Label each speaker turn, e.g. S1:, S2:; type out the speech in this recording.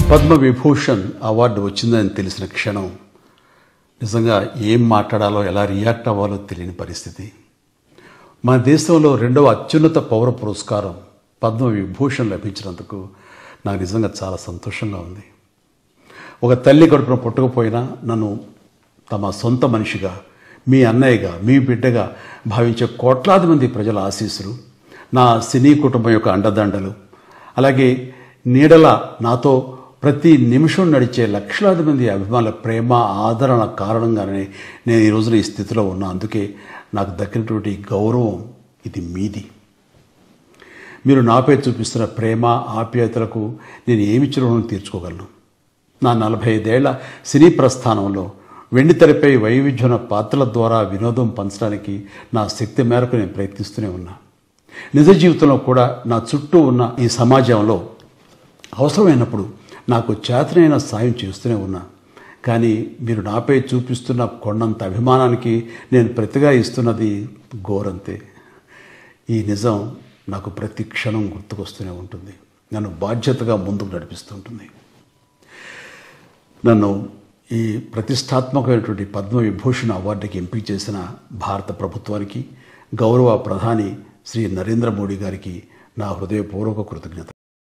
S1: Padma Vibhushan award వచ్చిందని తెలిసిన క్షణం నిజంగా ఏం మాట్లాడాలో ఎలా రియాక్ట్ అవ్వాలో తెలియని పరిస్థితి. మన దేశంలో రెండవ అత్యున్నత పౌర పురస్కారం పద్మవిభూషణ్ లభించినందుకు నాకు నిజంగా చాలా సంతోషంగా ఉంది. ఒక తల్లి కడుపున పుట్టకపోయినా నన్ను తమ సొంత మనిషిగా, మీ అన్నయ్యగా, మీ బిడ్డగా భావించే కోట్లాది మంది ప్రజల ఆశీస్సులు, నా సినీ కుటుంబం యొక్క అండదండలు, అలాగే నీడల నాతో ప్రతి నిమిషం నడిచే లక్షలాది మంది అభిమానుల ప్రేమ, ఆదరణ కారణంగానే నేను ఈ రోజున ఈ స్థితిలో ఉన్నా. అందుకే నాకు దక్కినటువంటి గౌరవం ఇది మీది. మీరు నాపై చూపిస్తున్న ప్రేమ, ఆప్యాయతలకు నేను ఏమిచ్చి రుణం తీర్చుకోగలను? నా 45 ఏళ్ల సినీ ప్రస్థానంలో వెండితెరపై వైవిధ్యమైన పాత్రల ద్వారా వినోదం పంచడానికి నా శక్తి మేరకు నేను ప్రయత్నిస్తూనే ఉన్నా. నిజ జీవితంలో కూడా నా చుట్టూ ఉన్న ఈ సమాజంలో అవసరమైనప్పుడు నాకు చేతనైన సాయం చేస్తూనే ఉన్నా. కానీ మీరు నాపై చూపిస్తున్న కొండంత అభిమానానికి నేను ప్రతిగా ఇస్తున్నది గోరంతే. ఈ నిజం నాకు ప్రతి క్షణం గుర్తుకొస్తూనే ఉంటుంది, నన్ను బాధ్యతగా ముందుకు నడిపిస్తుంటుంది. నన్ను ఈ ప్రతిష్టాత్మకమైనటువంటి పద్మవిభూషణ్ అవార్డుకి ఎంపిక చేసిన భారత ప్రభుత్వానికి, గౌరవ ప్రధాని శ్రీ నరేంద్ర మోడీ గారికి నా హృదయపూర్వక కృతజ్ఞత.